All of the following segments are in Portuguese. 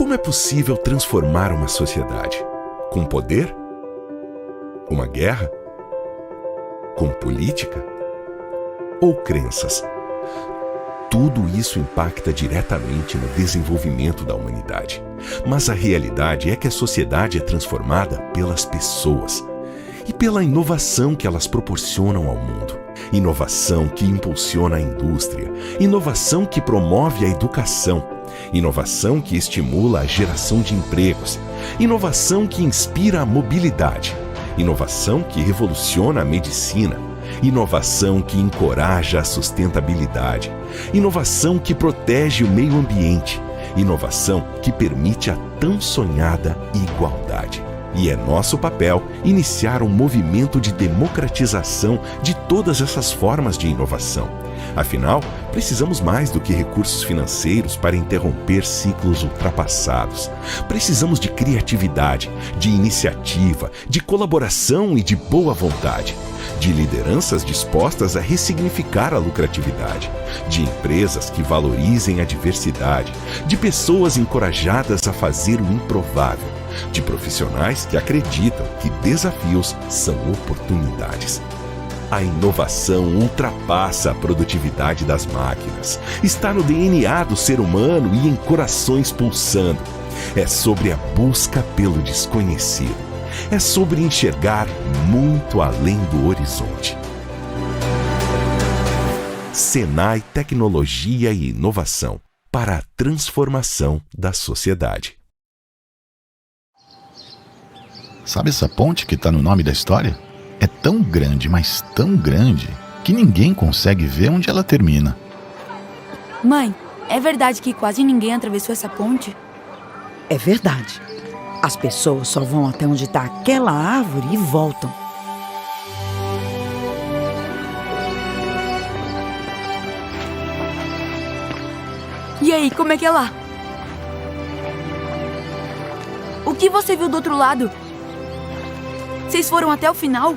Como é possível transformar uma sociedade? Com poder? Uma guerra? Com política? Ou crenças? Tudo isso impacta diretamente no desenvolvimento da humanidade. Mas a realidade é que a sociedade é transformada pelas pessoas e pela inovação que elas proporcionam ao mundo. Inovação que impulsiona a indústria, inovação que promove a educação, inovação que estimula a geração de empregos, inovação que inspira a mobilidade, inovação que revoluciona a medicina, inovação que encoraja a sustentabilidade, inovação que protege o meio ambiente, inovação que permite a tão sonhada igualdade. E é nosso papel iniciar um movimento de democratização de todas essas formas de inovação. Afinal, precisamos mais do que recursos financeiros para interromper ciclos ultrapassados. Precisamos de criatividade, de iniciativa, de colaboração e de boa vontade. De lideranças dispostas a ressignificar a lucratividade, de empresas que valorizem a diversidade, de pessoas encorajadas a fazer o improvável, de profissionais que acreditam que desafios são oportunidades. A inovação ultrapassa a produtividade das máquinas, está no DNA do ser humano e em corações pulsando. É sobre a busca pelo desconhecido. É sobre enxergar muito além do horizonte. Senai Tecnologia e Inovação para a transformação da sociedade. Sabe essa ponte que está no nome da história? É tão grande, mas tão grande, que ninguém consegue ver onde ela termina. Mãe, é verdade que quase ninguém atravessou essa ponte? É verdade. As pessoas só vão até onde está aquela árvore e voltam. E aí, como é que é lá? O que você viu do outro lado? Vocês foram até o final?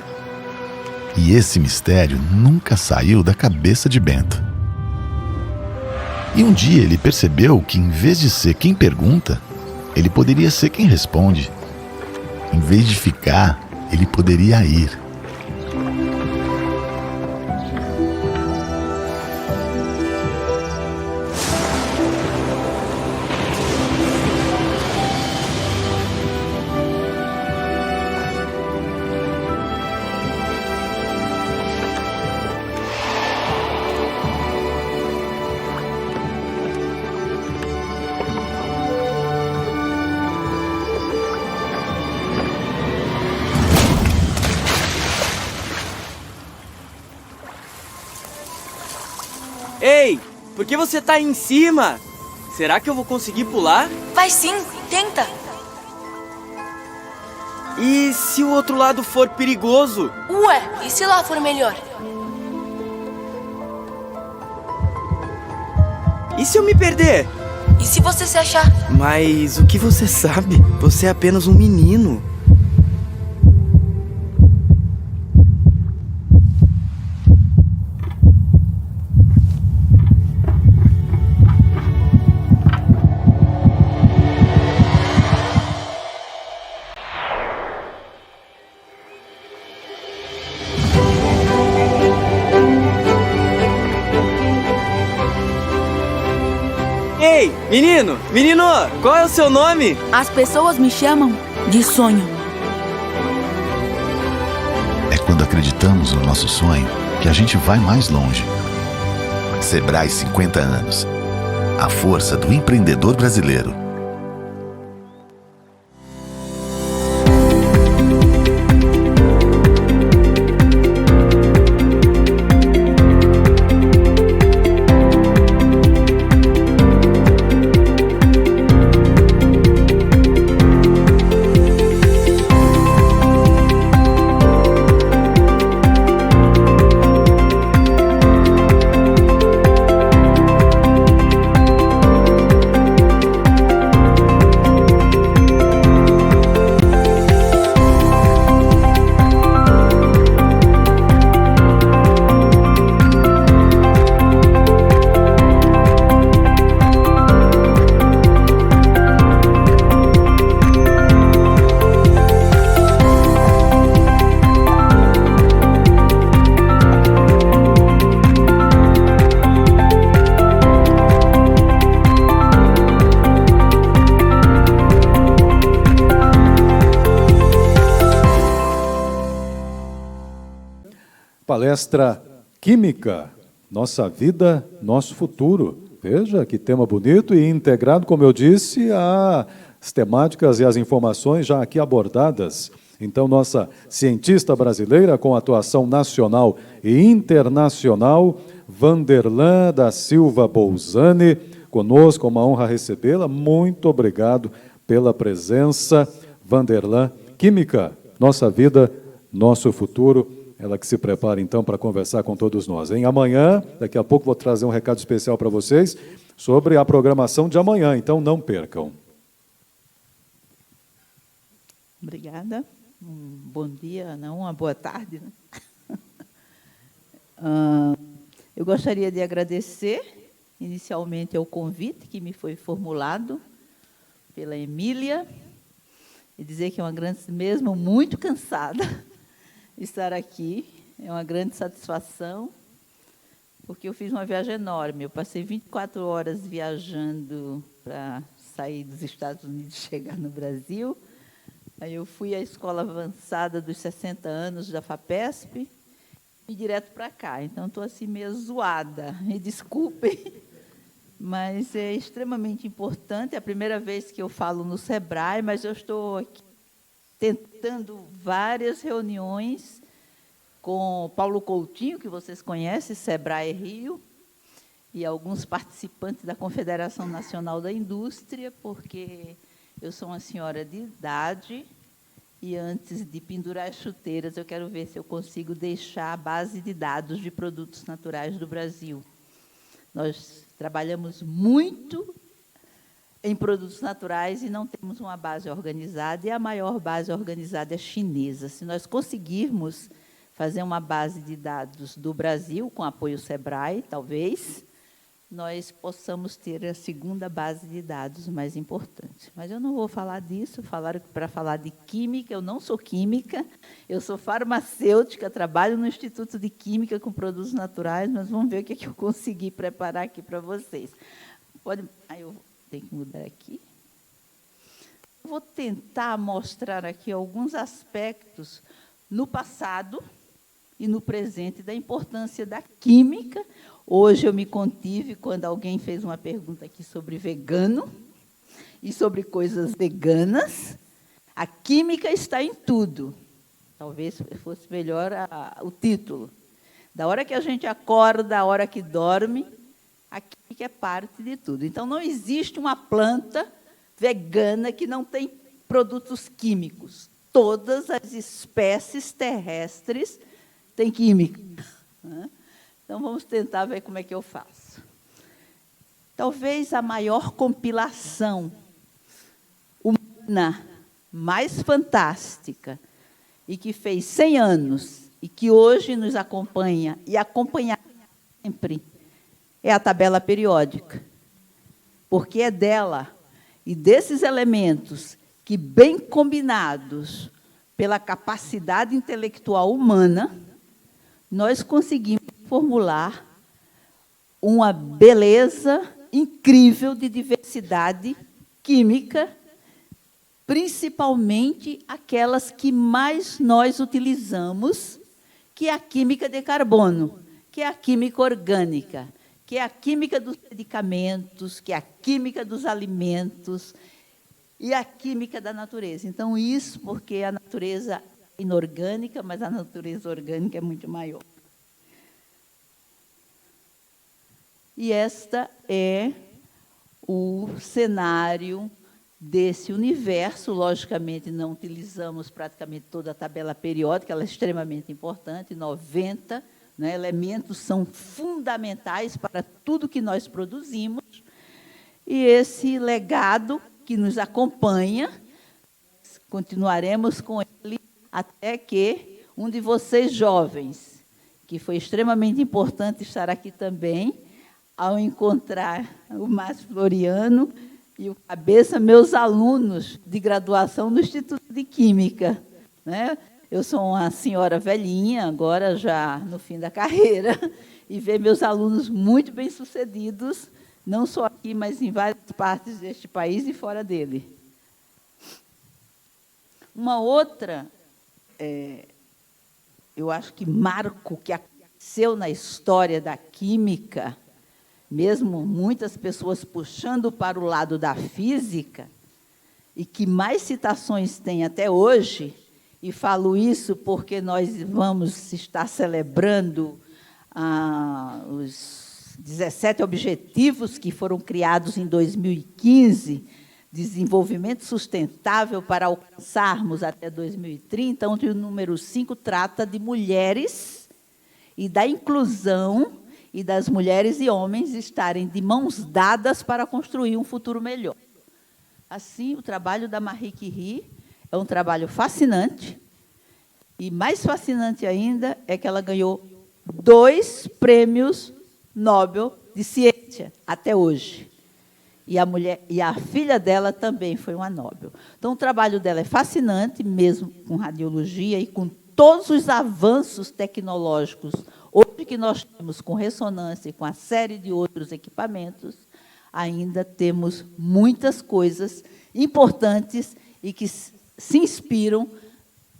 E esse mistério nunca saiu da cabeça de Bento. E um dia ele percebeu que, em vez de ser quem pergunta, ele poderia ser quem responde. Em vez de ficar, ele poderia ir. Ei, por que você tá aí em cima? Será que eu vou conseguir pular? Vai sim, tenta. E se o outro lado for perigoso? Ué, e se lá for melhor? E se eu me perder? E se você se achar? Mas o que você sabe? Você é apenas um menino. Ei, menino! Menino! Qual é o seu nome? As pessoas me chamam de sonho. É quando acreditamos no nosso sonho que a gente vai mais longe. Sebrae 50 anos. A força do empreendedor brasileiro. Palestra Química, Nossa Vida, Nosso Futuro. Veja que tema bonito e integrado, como eu disse, às temáticas e às informações já aqui abordadas. Então, nossa cientista brasileira com atuação nacional e internacional, Vanderlan da Silva Bolzani, conosco, uma honra recebê-la. Muito obrigado pela presença. Vanderlan, Química, Nossa Vida, Nosso Futuro. Ela que se prepara, então, para conversar com todos nós. Amanhã, daqui a pouco, vou trazer um recado especial para vocês sobre a programação de amanhã, então não percam. Obrigada. Um bom dia, não, uma boa tarde. Né? Eu gostaria de agradecer, inicialmente, ao convite que me foi formulado pela Emília, e dizer que é uma grande, mesmo muito cansada, estar aqui. É uma grande satisfação, porque eu fiz uma viagem enorme. Eu passei 24 horas viajando para sair dos Estados Unidos e chegar no Brasil. Aí eu fui à escola avançada dos 60 anos da FAPESP e direto para cá. Então, estou assim meio zoada. Me desculpem, mas é extremamente importante. É a primeira vez que eu falo no SEBRAE, mas eu estou aqui tentando várias reuniões com Paulo Coutinho, que vocês conhecem, SEBRAE Rio, e alguns participantes da Confederação Nacional da Indústria, porque eu sou uma senhora de idade e, antes de pendurar as chuteiras, eu quero ver se eu consigo deixar a base de dados de produtos naturais do Brasil. Nós trabalhamos muito em produtos naturais e não temos uma base organizada, e a maior base organizada é chinesa. Se nós conseguirmos fazer uma base de dados do Brasil, com apoio SEBRAE, talvez, nós possamos ter a segunda base de dados mais importante. Mas eu não vou falar disso, para falar de química. Eu não sou química, eu sou farmacêutica, trabalho no Instituto de Química com produtos naturais, mas vamos ver o que eu consegui preparar aqui para vocês. Eu tenho que mudar aqui. Vou tentar mostrar aqui alguns aspectos no passado e no presente da importância da química. Hoje eu me contive quando alguém fez uma pergunta aqui sobre vegano e sobre coisas veganas. A química está em tudo. Talvez fosse melhor o título. Da hora que a gente acorda, à hora que dorme, a química é parte de tudo. Então, não existe uma planta vegana que não tem produtos químicos. Todas as espécies terrestres têm química. Então, vamos tentar ver como é que eu faço. Talvez a maior compilação humana mais fantástica e que fez 100 anos e que hoje nos acompanha e acompanhará sempre é a tabela periódica, porque é dela e desses elementos que, bem combinados pela capacidade intelectual humana, nós conseguimos formular uma beleza incrível de diversidade química, principalmente aquelas que mais nós utilizamos, que é a química de carbono, que é a química orgânica, que é a química dos medicamentos, que é a química dos alimentos e a química da natureza. Então, isso porque a natureza é inorgânica, mas a natureza orgânica é muito maior. E esta é o cenário desse universo. Logicamente, não utilizamos praticamente toda a tabela periódica, ela é extremamente importante, 90 elementos são fundamentais para tudo que nós produzimos, e esse legado que nos acompanha, continuaremos com ele até que um de vocês jovens, que foi extremamente importante estar aqui também, ao encontrar o Márcio Floriano e o Cabeça, meus alunos de graduação no Instituto de Química, né? Eu sou uma senhora velhinha, agora já no fim da carreira, e ver meus alunos muito bem-sucedidos, não só aqui, mas em várias partes deste país e fora dele. Uma outra eu acho que marco que aconteceu na história da química, mesmo muitas pessoas puxando para o lado da física, e que mais citações tem até hoje, e falo isso porque nós vamos estar celebrando os 17 objetivos que foram criados em 2015, desenvolvimento sustentável para alcançarmos até 2030, onde o número 5 trata de mulheres e da inclusão e das mulheres e homens estarem de mãos dadas para construir um futuro melhor. Assim, o trabalho da Marie Curie é um trabalho fascinante, e mais fascinante ainda é que ela ganhou 2 prêmios Nobel de Ciência até hoje. E a filha dela também foi uma Nobel. Então, o trabalho dela é fascinante, mesmo com radiologia e com todos os avanços tecnológicos hoje que nós temos com ressonância e com a série de outros equipamentos, ainda temos muitas coisas importantes e que se inspiram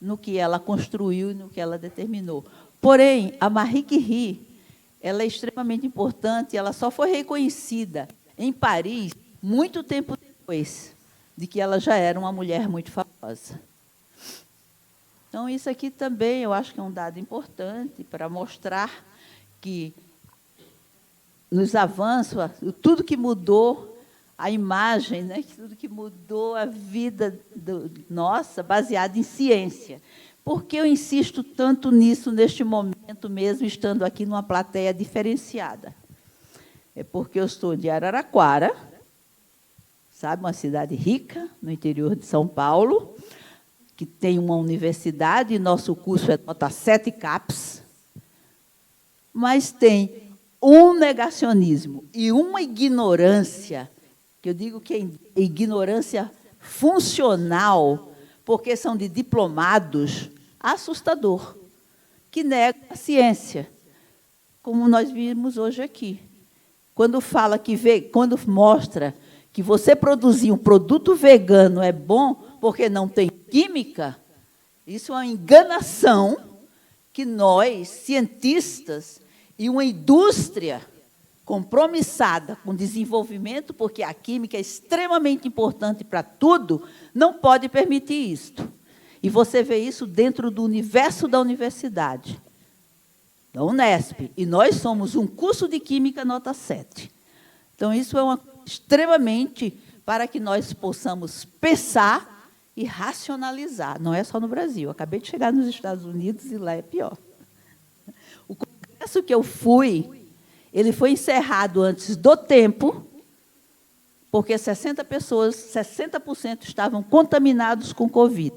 no que ela construiu e no que ela determinou. Porém, a Marie Curie, ela é extremamente importante, ela só foi reconhecida em Paris muito tempo depois de que ela já era uma mulher muito famosa. Então, isso aqui também eu acho que é um dado importante para mostrar que, nos avanços, tudo que mudou a imagem, né, tudo que mudou a vida nossa, baseada em ciência. Por que eu insisto tanto nisso neste momento, mesmo estando aqui numa plateia diferenciada? É porque eu estou de Araraquara, sabe, uma cidade rica, no interior de São Paulo, que tem uma universidade, e nosso curso é nota 7 CAPES, mas tem um negacionismo e uma ignorância, que eu digo que é ignorância funcional, porque são de diplomados, assustador, que nega a ciência, como nós vimos hoje aqui. Quando mostra que você produzir um produto vegano é bom porque não tem química, isso é uma enganação que nós, cientistas, e uma indústria compromissada com o desenvolvimento, porque a química é extremamente importante para tudo, não pode permitir isto. E você vê isso dentro do universo da universidade, da Unesp. E nós somos um curso de Química nota 7. Então, isso é extremamente para que nós possamos pensar e racionalizar. Não é só no Brasil. Eu acabei de chegar nos Estados Unidos e lá é pior. O congresso que eu fui, ele foi encerrado antes do tempo, porque 60% estavam contaminados com Covid.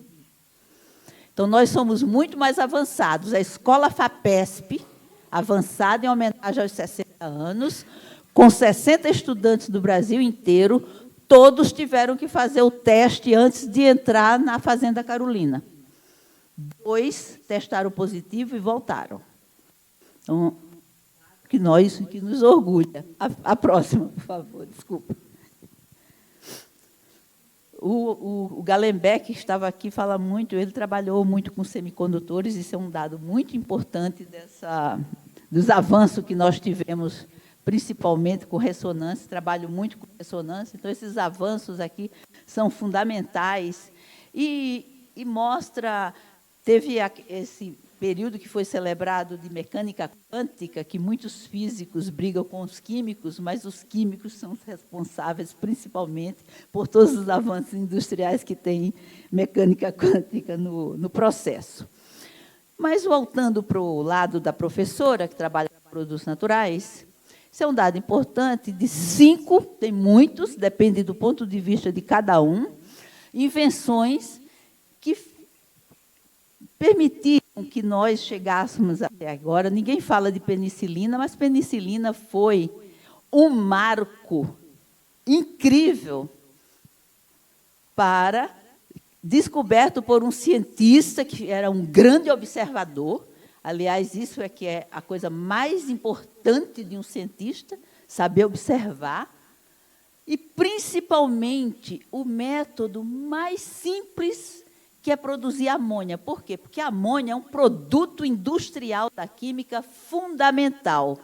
Então, nós somos muito mais avançados. A escola FAPESP, avançada em homenagem aos 60 anos, com 60 estudantes do Brasil inteiro, todos tiveram que fazer o teste antes de entrar na Fazenda Carolina. 2 testaram positivo e voltaram. Então, que nos orgulha. A próxima, por favor, desculpa. O Gallenbeck, que estava aqui, fala muito, ele trabalhou muito com semicondutores, isso é um dado muito importante dos avanços que nós tivemos, principalmente com ressonância, trabalho muito com ressonância, então esses avanços aqui são fundamentais. E teve esse período que foi celebrado de mecânica quântica, que muitos físicos brigam com os químicos, mas os químicos são os responsáveis, principalmente, por todos os avanços industriais que tem mecânica quântica no processo. Mas, voltando para o lado da professora, que trabalha com produtos naturais, isso é um dado importante, de 5, tem muitos, depende do ponto de vista de cada um, invenções que permitiram que nós chegássemos até agora. Ninguém fala de penicilina, mas penicilina foi um marco incrível descoberto por um cientista que era um grande observador. Aliás, isso é que é a coisa mais importante de um cientista, saber observar. E, principalmente, o método mais simples que é produzir amônia. Por quê? Porque a amônia é um produto industrial da química fundamental,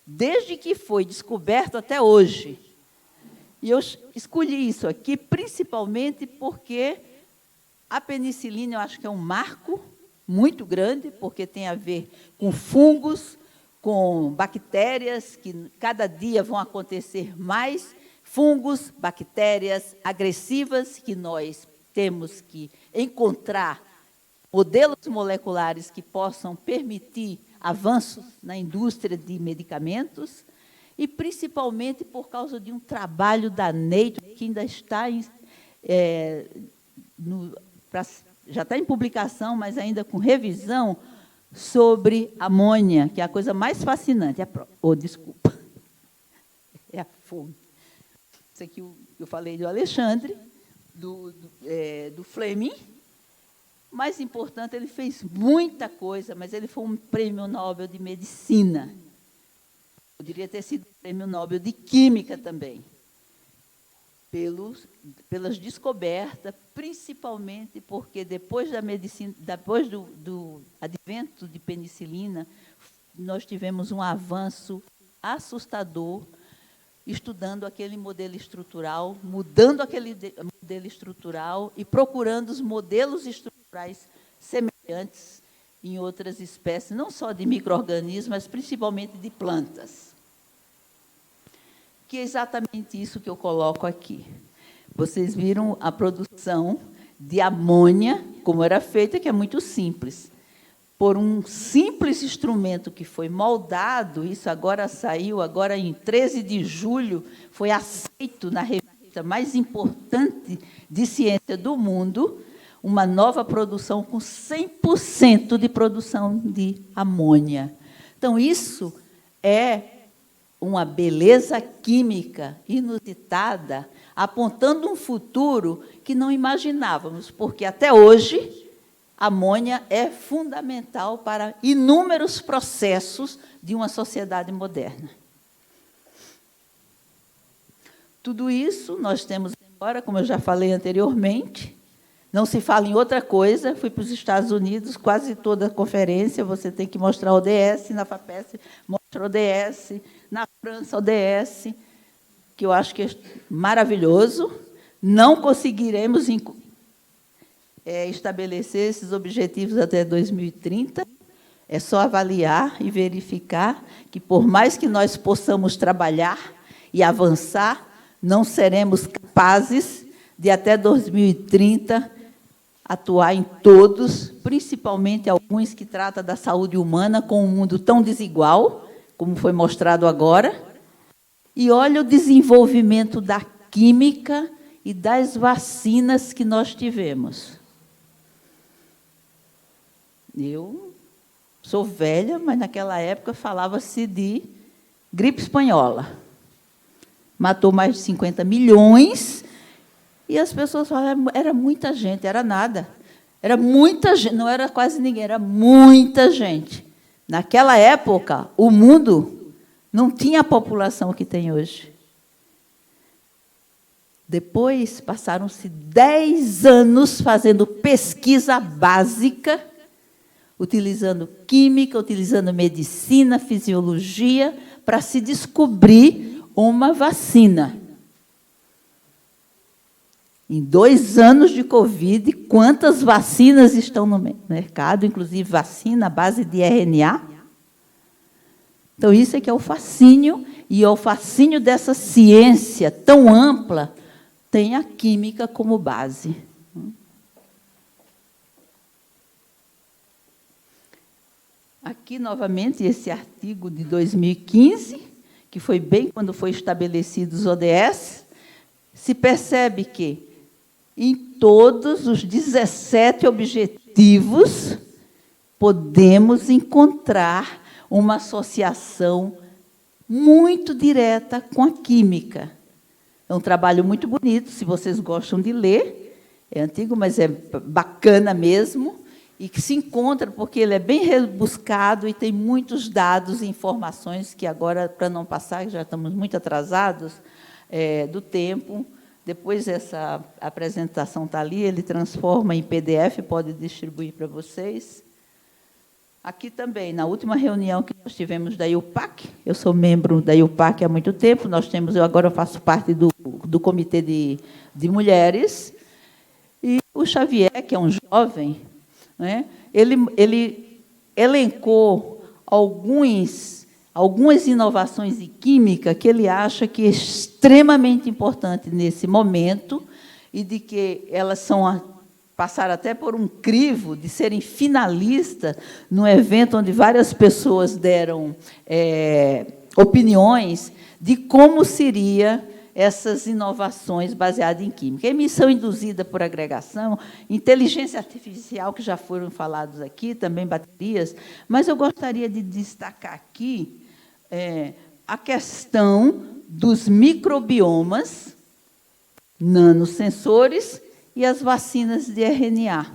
desde que foi descoberto até hoje. E eu escolhi isso aqui principalmente porque a penicilina, eu acho que é um marco muito grande, porque tem a ver com fungos, com bactérias, que cada dia vão acontecer mais, fungos, bactérias agressivas, que nós temos que encontrar modelos moleculares que possam permitir avanços na indústria de medicamentos, e principalmente por causa de um trabalho da Nature, que ainda está já está em publicação, mas ainda com revisão, sobre amônia, que é a coisa mais fascinante. Desculpa. É a fome. Isso aqui eu falei do Alexandre, do Fleming. Mais importante, ele fez muita coisa, mas ele foi um prêmio Nobel de Medicina. Poderia ter sido um prêmio Nobel de Química também. Pelas descobertas, principalmente porque depois da medicina, depois do advento de penicilina, nós tivemos um avanço assustador, estudando aquele modelo estrutural, mudando aquele modelo estrutural e procurando os modelos estruturais semelhantes em outras espécies, não só de micro-organismos, mas principalmente de plantas. Que é exatamente isso que eu coloco aqui. Vocês viram a produção de amônia, como era feita, que é muito simples. Por um simples instrumento que foi moldado, isso agora saiu, agora em 13 de julho, foi aceito na revista mais importante de ciência do mundo, uma nova produção com 100% de produção de amônia. Então, isso é uma beleza química inusitada, apontando um futuro que não imaginávamos, porque até hoje a amônia é fundamental para inúmeros processos de uma sociedade moderna. Tudo isso nós temos agora, como eu já falei anteriormente, não se fala em outra coisa. Fui para os Estados Unidos, quase toda a conferência, você tem que mostrar ODS, na FAPESP mostra ODS, na França ODS, que eu acho que é maravilhoso. Não conseguiremos estabelecer esses objetivos até 2030, é só avaliar e verificar que, por mais que nós possamos trabalhar e avançar, não seremos capazes de, até 2030, atuar em todos, principalmente alguns que tratam da saúde humana, com um mundo tão desigual, como foi mostrado agora. E olha o desenvolvimento da química e das vacinas que nós tivemos. Eu sou velha, mas naquela época falava-se de gripe espanhola. Matou mais de 50 milhões, e as pessoas falavam, era muita gente, era nada. Era muita gente, não era quase ninguém, era muita gente. Naquela época, o mundo não tinha a população que tem hoje. Depois, passaram-se 10 anos fazendo pesquisa básica, utilizando química, utilizando medicina, fisiologia, para se descobrir uma vacina. Em 2 anos de Covid, quantas vacinas estão no mercado, inclusive vacina à base de RNA? Então, isso é que é o fascínio, e o fascínio dessa ciência tão ampla tem a química como base. Aqui, novamente, esse artigo de 2015, que foi bem quando foi estabelecidos os ODS, se percebe que, em todos os 17 objetivos, podemos encontrar uma associação muito direta com a química. É um trabalho muito bonito, se vocês gostam de ler, é antigo, mas é bacana mesmo, e que se encontra, porque ele é bem rebuscado e tem muitos dados e informações que agora, para não passar, já estamos muito atrasados do tempo, Depois essa apresentação está ali, ele transforma em PDF, pode distribuir para vocês. Aqui também, na última reunião que nós tivemos da IUPAC, eu sou membro da IUPAC há muito tempo, eu agora faço parte do comitê de mulheres, e o Xavier, que é um jovem, né, ele elencou algumas inovações em química que ele acha que é extremamente importante nesse momento e de que elas passaram até por um crivo de serem finalistas num evento onde várias pessoas deram opiniões de como seria essas inovações baseadas em química. Emissão induzida por agregação, inteligência artificial, que já foram falados aqui, também baterias, mas eu gostaria de destacar aqui a questão dos microbiomas, nanosensores e as vacinas de RNA,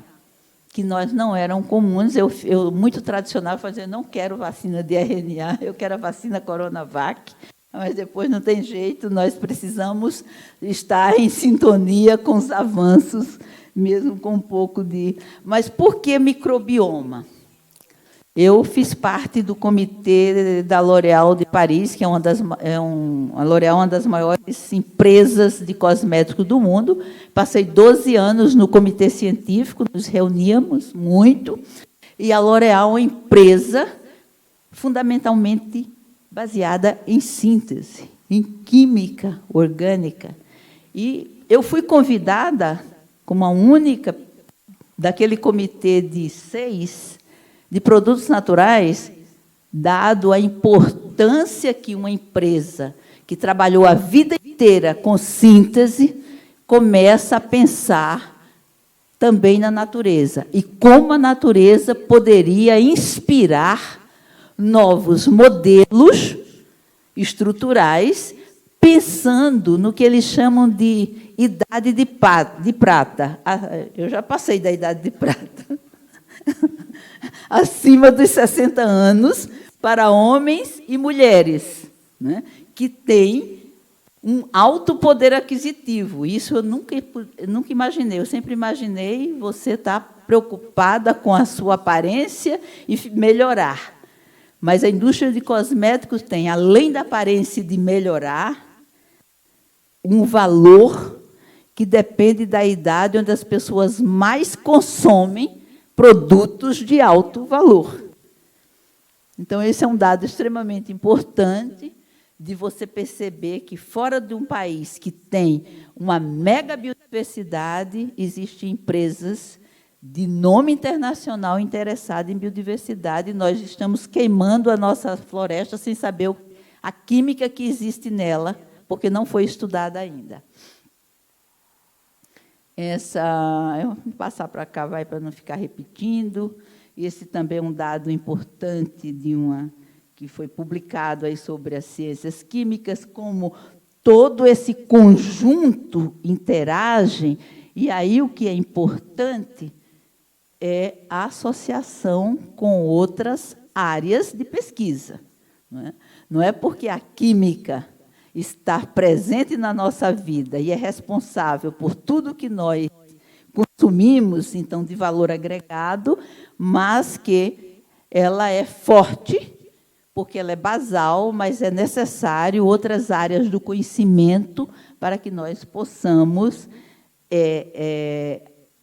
que nós não eram comuns. Eu muito tradicional, fazer, não quero vacina de RNA, eu quero a vacina Coronavac, mas depois não tem jeito, nós precisamos estar em sintonia com os avanços, mesmo com um pouco de... Mas por que microbioma? Eu fiz parte do comitê da L'Oréal de Paris, que a L'Oréal é uma das maiores empresas de cosméticos do mundo. Passei 12 anos no comitê científico, nos reuníamos muito, e a L'Oréal é uma empresa fundamentalmente baseada em síntese, em química orgânica. E eu fui convidada, como a única daquele comitê de 6, de produtos naturais, dado a importância que uma empresa que trabalhou a vida inteira com síntese começa a pensar também na natureza e como a natureza poderia inspirar novos modelos estruturais, pensando no que eles chamam de idade de prata. Eu já passei da idade de prata. Acima dos 60 anos, para homens e mulheres, né, que têm um alto poder aquisitivo. Isso eu nunca imaginei. Eu sempre imaginei você estar preocupada com a sua aparência e melhorar. Mas a indústria de cosméticos tem, além da aparência de melhorar, um valor que depende da idade onde as pessoas mais consomem produtos de alto valor. Então, esse é um dado extremamente importante de você perceber que, fora de um país que tem uma mega biodiversidade, existem empresas de nome internacional interessadas em biodiversidade, e nós estamos queimando a nossa floresta sem saber a química que existe nela, porque não foi estudada ainda. Eu vou passar para cá, vai, para não ficar repetindo. Esse também é um dado importante que foi publicado aí sobre as ciências químicas, como todo esse conjunto interage, e aí o que é importante é a associação com outras áreas de pesquisa. Não é porque a química está presente na nossa vida e é responsável por tudo que nós consumimos, então, de valor agregado, mas que ela é forte, porque ela é basal, mas é necessário outras áreas do conhecimento para que nós possamos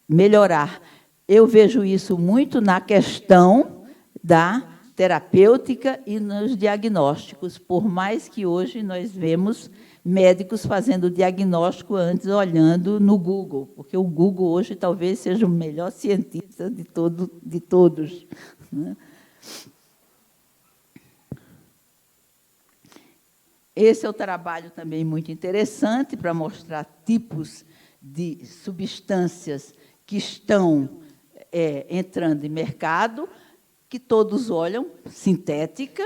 melhorar. Eu vejo isso muito na questão da terapêutica e nos diagnósticos, por mais que hoje nós vemos médicos fazendo diagnóstico antes olhando no Google, porque o Google hoje talvez seja o melhor cientista de todos. Né? Esse é o trabalho também muito interessante para mostrar tipos de substâncias que estão entrando em mercado, que todos olham, sintética,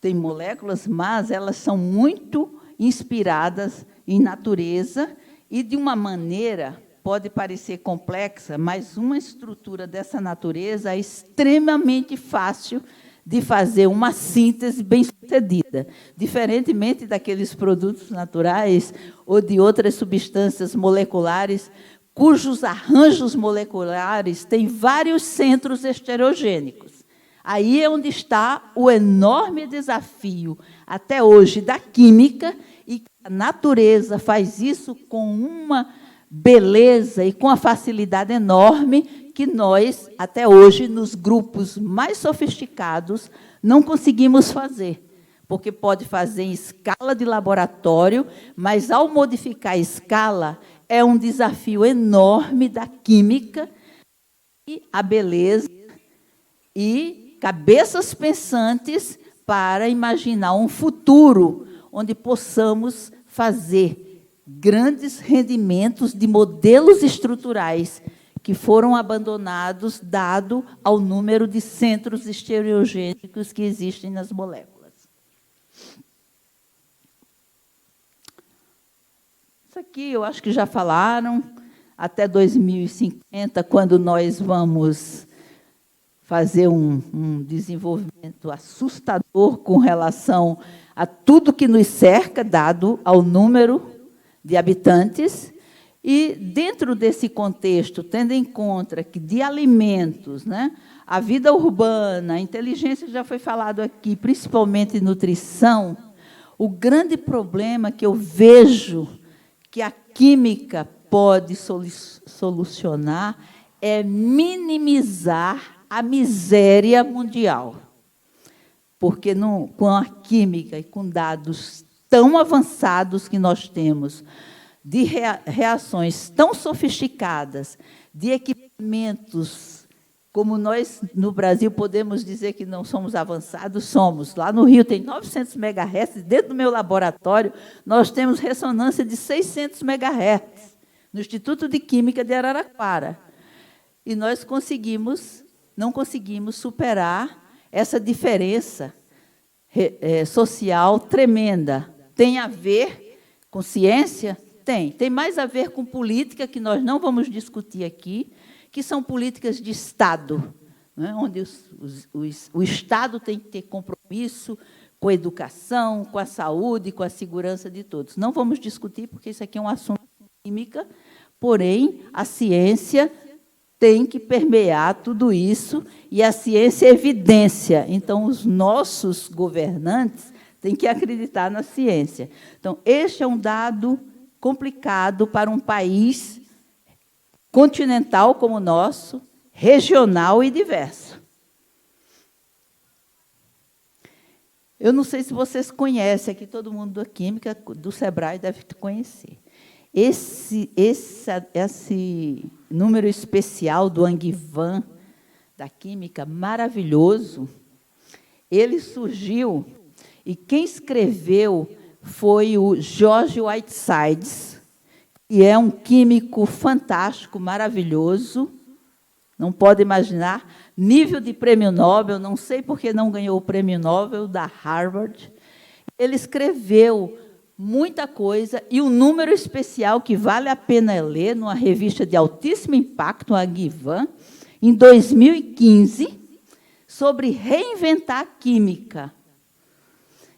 tem moléculas, mas elas são muito inspiradas em natureza e, de uma maneira, pode parecer complexa, mas uma estrutura dessa natureza é extremamente fácil de fazer uma síntese bem-sucedida, diferentemente daqueles produtos naturais ou de outras substâncias moleculares, cujos arranjos moleculares têm vários centros estereogênicos. Aí é onde está o enorme desafio, até hoje, da química, e a natureza faz isso com uma beleza e com a facilidade enorme que nós, até hoje, nos grupos mais sofisticados, não conseguimos fazer. Porque pode fazer em escala de laboratório, mas, ao modificar a escala, é um desafio enorme da química e a beleza e cabeças pensantes para imaginar um futuro onde possamos fazer grandes rendimentos de modelos estruturais que foram abandonados, dado ao número de centros estereogênicos que existem nas moléculas. Isso aqui eu acho que já falaram, até 2050, quando nós vamos fazer um desenvolvimento assustador com relação a tudo que nos cerca, dado ao número de habitantes. E, dentro desse contexto, tendo em conta que de alimentos, né, a vida urbana, a inteligência já foi falado aqui, principalmente nutrição, o grande problema que eu vejo que a química pode solucionar é minimizar a miséria mundial. Porque com a química e com dados tão avançados que nós temos, de reações tão sofisticadas, de equipamentos, como nós, no Brasil, podemos dizer que não somos avançados, somos. Lá no Rio tem 900 MHz, dentro do meu laboratório, nós temos ressonância de 600 MHz, no Instituto de Química de Araraquara. E nós não conseguimos superar essa diferença social tremenda. Tem a ver com ciência? Tem mais a ver com política, que nós não vamos discutir aqui, que são políticas de Estado, né, onde o Estado tem que ter compromisso com a educação, com a saúde, com a segurança de todos. Não vamos discutir, porque isso aqui é um assunto de química, porém, a ciência tem que permear tudo isso, e a ciência é evidência. Então, os nossos governantes têm que acreditar na ciência. Então, este é um dado complicado para um país continental como o nosso, regional e diverso. Eu não sei se vocês conhecem, aqui todo mundo da química, do Sebrae deve conhecer. Esse número especial do Anghivan, da química, maravilhoso, ele surgiu, e quem escreveu foi o George Whitesides, que é um químico fantástico, maravilhoso, não pode imaginar, nível de prêmio Nobel, não sei por que não ganhou o prêmio Nobel da Harvard. Ele escreveu muita coisa, e um número especial que vale a pena ler, numa revista de altíssimo impacto, a Anghivan, em 2015, sobre reinventar a química.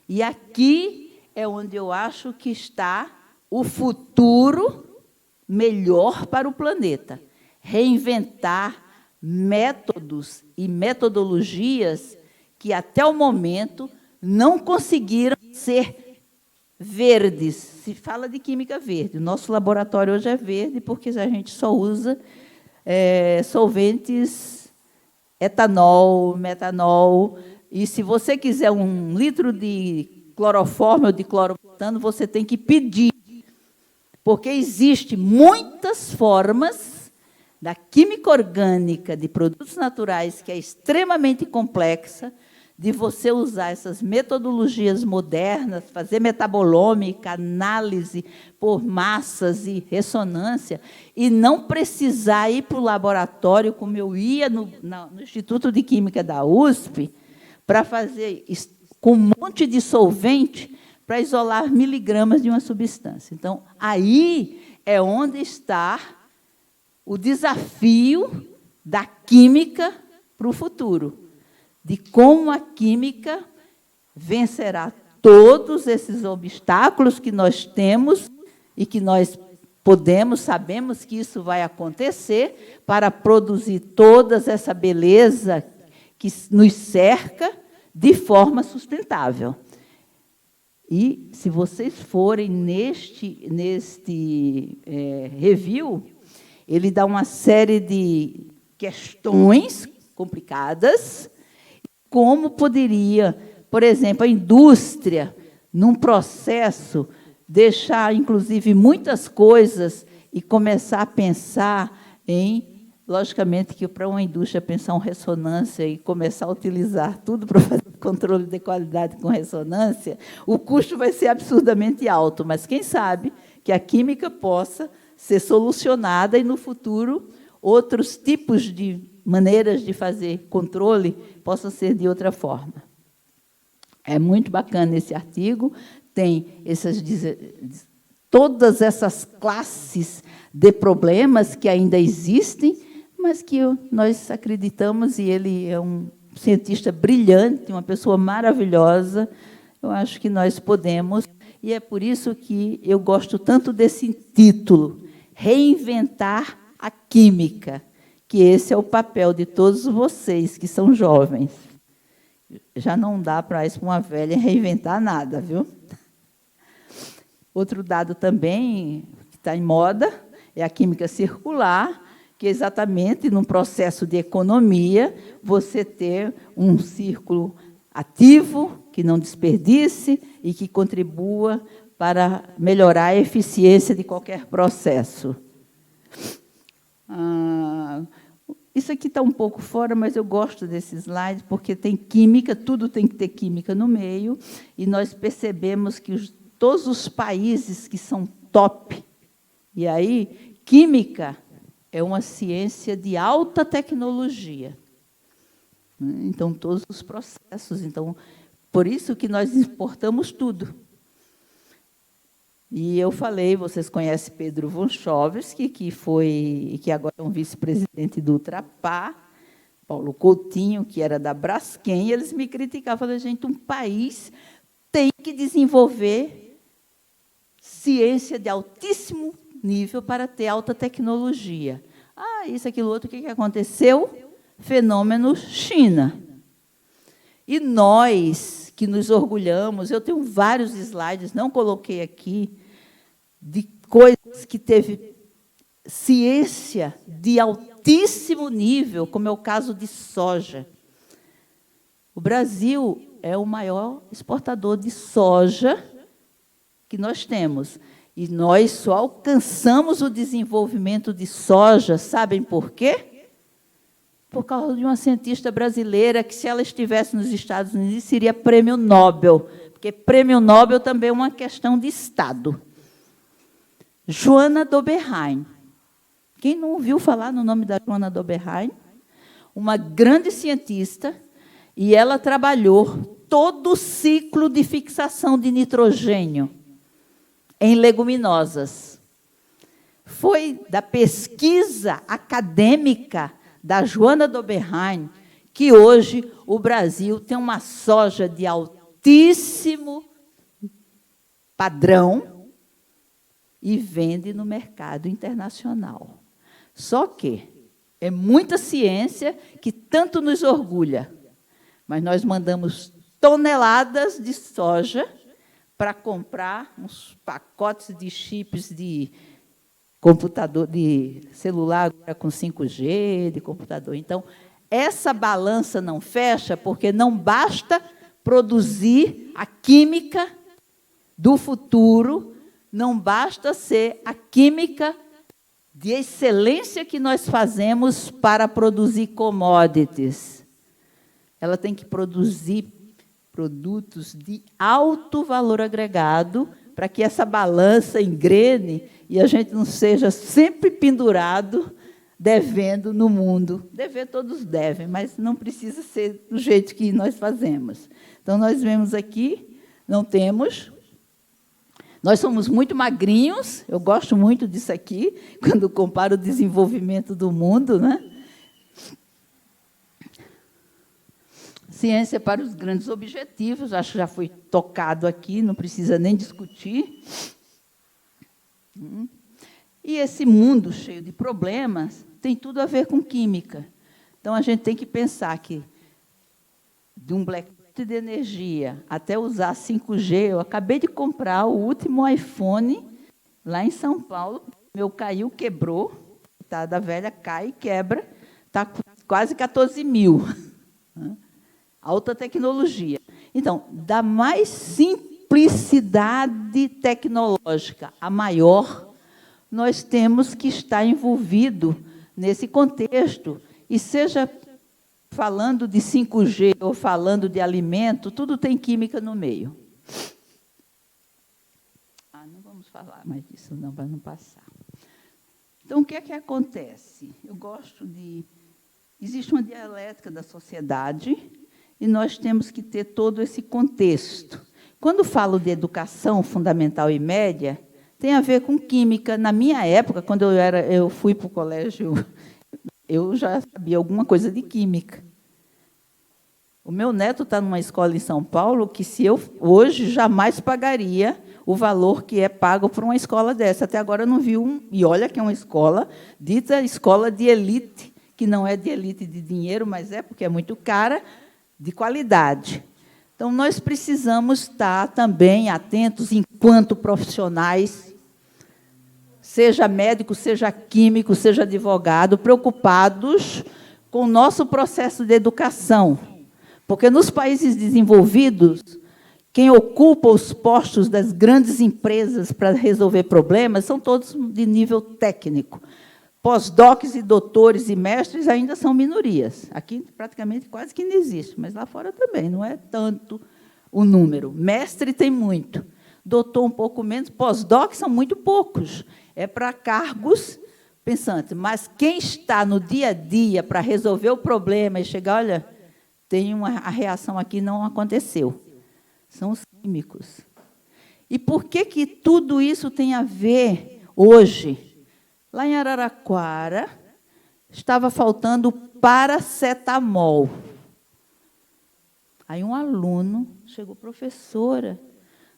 E aqui é onde eu acho que está o futuro melhor para o planeta. Reinventar métodos e metodologias que, até o momento, não conseguiram ser verdes. Se fala de química verde. O nosso laboratório hoje é verde porque a gente só usa solventes etanol, metanol. E, se você quiser 1 litro de cloroforme ou de clorometano, você tem que pedir, porque existem muitas formas da química orgânica de produtos naturais, que é extremamente complexa, de você usar essas metodologias modernas, fazer metabolômica, análise por massas e ressonância, e não precisar ir para o laboratório, como eu ia no Instituto de Química da USP, para fazer com um monte de solvente para isolar miligramas de uma substância. Então, aí é onde está o desafio da química para o futuro. de como a química vencerá todos esses obstáculos que nós temos e que nós sabemos que isso vai acontecer para produzir toda essa beleza que nos cerca de forma sustentável. E, se vocês forem neste review, ele dá uma série de questões complicadas, como poderia, por exemplo, a indústria, num processo, deixar, inclusive, muitas coisas e começar a pensar em, logicamente, que para uma indústria pensar em ressonância e começar a utilizar tudo para fazer controle de qualidade com ressonância, o custo vai ser absurdamente alto, mas quem sabe que a química possa ser solucionada e, no futuro, outros tipos de maneiras de fazer controle possam ser de outra forma. É muito bacana esse artigo, tem todas essas classes de problemas que ainda existem, mas que nós acreditamos, e ele é um cientista brilhante, uma pessoa maravilhosa, eu acho que nós podemos, e é por isso que eu gosto tanto desse título, Reinventar a Química, que esse é o papel de todos vocês que são jovens. Já não dá para uma velha reinventar nada, viu? Outro dado também, que está em moda, é a química circular, que é exatamente num processo de economia, você ter um círculo ativo, que não desperdice e que contribua para melhorar a eficiência de qualquer processo. Isso aqui está um pouco fora, mas eu gosto desse slide, porque tem química, tudo tem que ter química no meio, e nós percebemos que todos os países que são top, e aí, química é uma ciência de alta tecnologia. Então, todos os processos. Então, por isso que nós exportamos tudo. E eu falei, vocês conhecem Pedro von Chovsky, que agora é um vice-presidente do Ultrapar, Paulo Coutinho, que era da Braskem, e eles me criticavam, falavam, gente, um país tem que desenvolver ciência de altíssimo nível para ter alta tecnologia. Isso, aquilo, outro, o que aconteceu? Fenômeno China. E nós, que nos orgulhamos, eu tenho vários slides, não coloquei aqui, de coisas que teve ciência de altíssimo nível, como é o caso de soja. O Brasil é o maior exportador de soja que nós temos. E nós só alcançamos o desenvolvimento de soja, sabem por quê? Por causa de uma cientista brasileira que, se ela estivesse nos Estados Unidos, seria prêmio Nobel, porque prêmio Nobel também é uma questão de Estado. Johanna Doberein. Quem não ouviu falar no nome da Johanna Doberein? Uma grande cientista, e ela trabalhou todo o ciclo de fixação de nitrogênio em leguminosas. Foi da pesquisa acadêmica da Johanna Doberein que hoje o Brasil tem uma soja de altíssimo padrão e vende no mercado internacional. Só que é muita ciência que tanto nos orgulha, mas nós mandamos toneladas de soja para comprar uns pacotes de chips de computador, de celular agora com 5G, de computador. Então, essa balança não fecha, porque não basta produzir a química do futuro, não basta ser a química de excelência que nós fazemos para produzir commodities. Ela tem que produzir produtos de alto valor agregado para que essa balança engrene e a gente não seja sempre pendurado devendo no mundo. Dever todos devem, mas não precisa ser do jeito que nós fazemos. Então, nós vemos aqui, não temos. Nós somos muito magrinhos, eu gosto muito disso aqui, quando comparo o desenvolvimento do mundo, né? Ciência para os grandes objetivos, acho que já foi tocado aqui, não precisa nem discutir. E esse mundo cheio de problemas tem tudo a ver com química. Então, a gente tem que pensar que, de um blackout de energia até usar 5G, eu acabei de comprar o último iPhone lá em São Paulo, meu caiu, quebrou, tá, da velha cai e quebra, está quase 14 mil. Alta tecnologia. Então, da mais simplicidade tecnológica a maior, nós temos que estar envolvido nesse contexto, e seja falando de 5G ou falando de alimento, tudo tem química no meio. Não vamos falar mais disso, não, para não passar. Então, o que é que acontece? Eu gosto de... Existe uma dialética da sociedade, e nós temos que ter todo esse contexto. Quando falo de educação fundamental e média, tem a ver com química. Na minha época, quando eu fui para o colégio, eu já sabia alguma coisa de química. O meu neto está numa escola em São Paulo que, se eu hoje, jamais pagaria o valor que é pago por uma escola dessa. Até agora eu não vi um. E olha que é uma escola, dita escola de elite, que não é de elite de dinheiro, mas é porque é muito cara, de qualidade. Então, nós precisamos estar também atentos, enquanto profissionais, seja médico, seja químico, seja advogado, preocupados com o nosso processo de educação. Porque, nos países desenvolvidos, quem ocupa os postos das grandes empresas para resolver problemas são todos de nível técnico. Pós-docs e doutores e mestres ainda são minorias. Aqui, praticamente, quase que não existe, mas lá fora também, não é tanto o número. Mestre tem muito, doutor um pouco menos, pós-docs são muito poucos. É para cargos pensantes. Mas quem está no dia a dia para resolver o problema e chegar, olha, a reação aqui não aconteceu. São os químicos. E por que tudo isso tem a ver hoje? Lá em Araraquara, estava faltando paracetamol. Aí um aluno chegou, professora,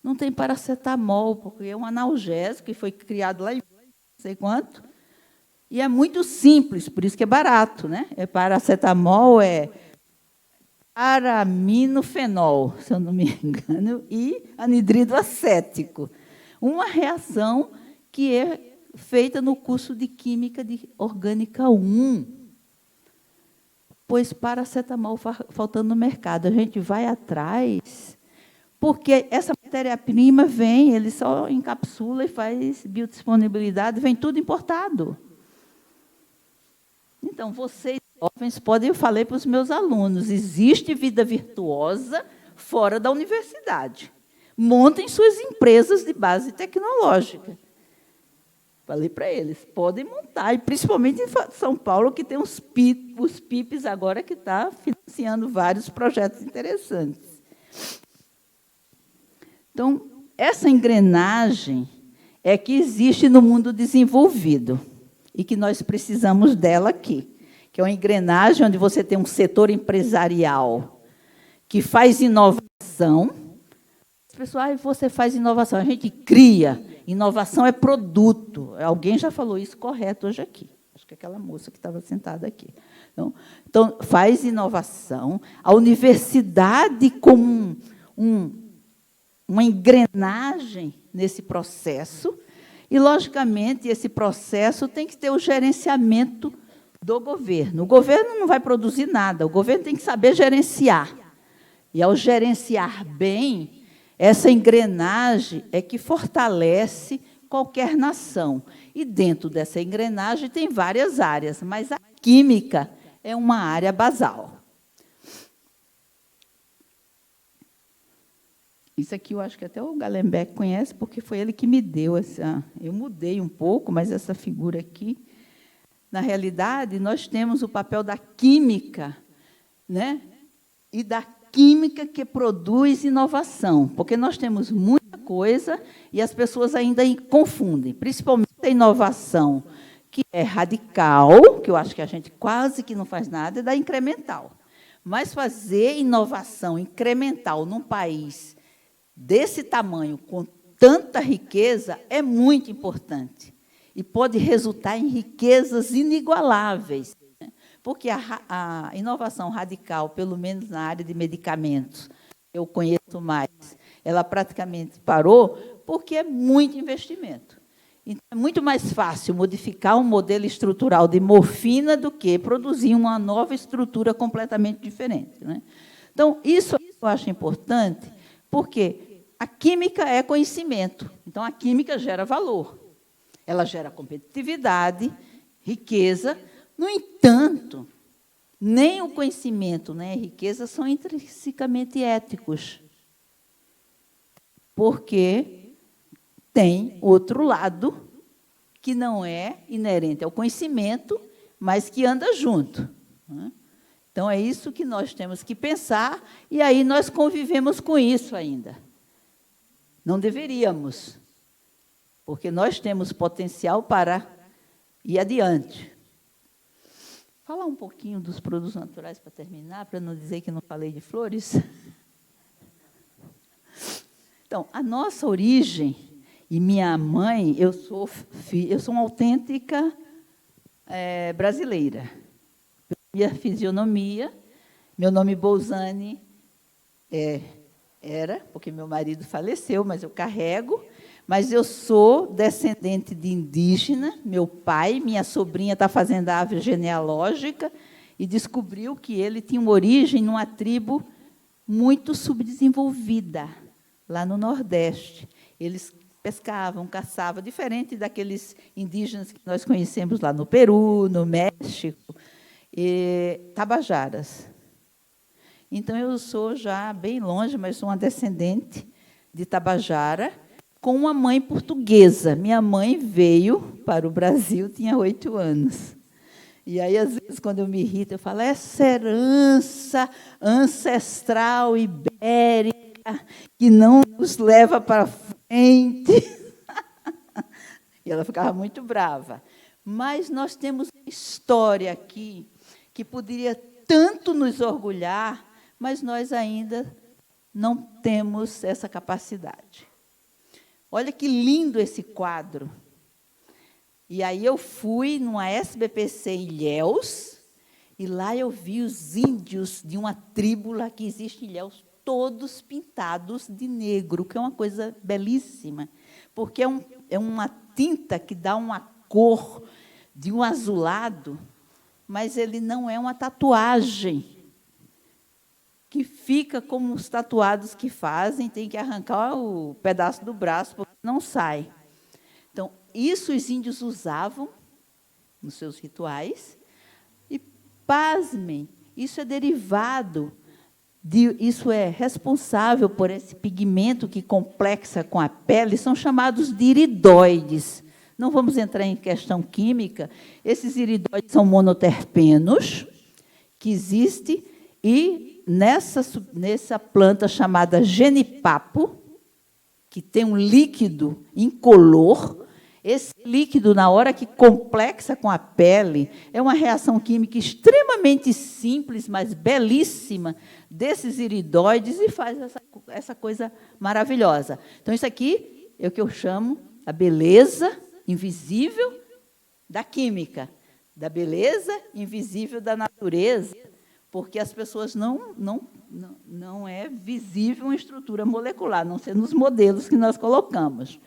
não tem paracetamol, porque é um analgésico que foi criado lá em não sei quanto, e é muito simples, por isso que é barato, né? Paracetamol é paraminofenol, se eu não me engano, e anidrido acético. Uma reação que é feita no curso de Química Orgânica 1. Pois paracetamol faltando no mercado. A gente vai atrás, porque essa matéria-prima vem, ele só encapsula e faz biodisponibilidade, vem tudo importado. Então, vocês, jovens, podem, eu falei para os meus alunos, existe vida virtuosa fora da universidade. Montem suas empresas de base tecnológica. Falei para eles, podem montar, e principalmente em São Paulo, que tem os PIPs agora, que está financiando vários projetos interessantes. Então, essa engrenagem é que existe no mundo desenvolvido, e que nós precisamos dela aqui, que é uma engrenagem onde você tem um setor empresarial que faz inovação. As pessoas, você faz inovação, a gente cria. Inovação é produto. Alguém já falou isso correto hoje aqui. Acho que é aquela moça que estava sentada aqui. Então, faz inovação. A universidade como uma engrenagem nesse processo. E, logicamente, esse processo tem que ter o gerenciamento do governo. O governo não vai produzir nada. O governo tem que saber gerenciar. E, ao gerenciar bem, essa engrenagem é que fortalece qualquer nação. E, dentro dessa engrenagem, tem várias áreas, mas a química é uma área basal. Isso aqui eu acho que até o Gallenberg conhece, porque foi ele que me deu essa... Eu mudei um pouco, mas essa figura aqui... Na realidade, nós temos o papel da química, né? E da química que produz inovação, porque nós temos muita coisa e as pessoas ainda confundem, principalmente a inovação, que é radical, que eu acho que a gente quase que não faz nada, e da incremental. Mas fazer inovação incremental num país desse tamanho, com tanta riqueza, é muito importante. E pode resultar em riquezas inigualáveis. Porque a inovação radical, pelo menos na área de medicamentos, eu conheço mais, ela praticamente parou porque é muito investimento. Então, é muito mais fácil modificar um modelo estrutural de morfina do que produzir uma nova estrutura completamente diferente, né? Então, isso eu acho importante, porque a química é conhecimento. Então, a química gera valor. Ela gera competitividade, riqueza. No entanto, nem o conhecimento nem a riqueza são intrinsecamente éticos, porque tem outro lado que não é inerente ao conhecimento, mas que anda junto, né? Então, é isso que nós temos que pensar, e aí nós convivemos com isso ainda. Não deveríamos, porque nós temos potencial para ir adiante. Falar um pouquinho dos produtos naturais para terminar, para não dizer que não falei de flores. Então, a nossa origem, e minha mãe, eu sou uma autêntica brasileira. Minha fisionomia, meu nome Bolzani era, porque meu marido faleceu, mas eu carrego. Mas eu sou descendente de indígena, meu pai, minha sobrinha está fazendo a árvore genealógica e descobriu que ele tinha uma origem numa tribo muito subdesenvolvida, lá no Nordeste. Eles pescavam, caçavam, diferente daqueles indígenas que nós conhecemos lá no Peru, no México, tabajaras. Então, eu sou já bem longe, mas sou uma descendente de tabajara, com uma mãe portuguesa. Minha mãe veio para o Brasil, tinha 8 anos. E aí, às vezes, quando eu me irrito, eu falo, essa herança ancestral ibérica que não nos leva para frente. E ela ficava muito brava. Mas nós temos uma história aqui que poderia tanto nos orgulhar, mas nós ainda não temos essa capacidade. Olha que lindo esse quadro. E aí eu fui numa SBPC em Ilhéus, e lá eu vi os índios de uma tribo lá que existe em Ilhéus, todos pintados de negro, que é uma coisa belíssima, porque é uma tinta que dá uma cor de um azulado, mas ele não é uma tatuagem, que fica como os tatuados que fazem, tem que arrancar o pedaço do braço, porque não sai. Então, isso os índios usavam nos seus rituais, e, pasmem, isso é derivado, isso é responsável por esse pigmento que complexa com a pele, são chamados de iridóides. Não vamos entrar em questão química, esses iridóides são monoterpenos, que existem, e nessa planta chamada genipapo, que tem um líquido incolor, esse líquido, na hora que complexa com a pele, é uma reação química extremamente simples, mas belíssima, desses iridóides, e faz essa coisa maravilhosa. Então, isso aqui é o que eu chamo a beleza invisível da química, da beleza invisível da natureza, porque as pessoas não é visível uma estrutura molecular, a não ser nos modelos que nós colocamos.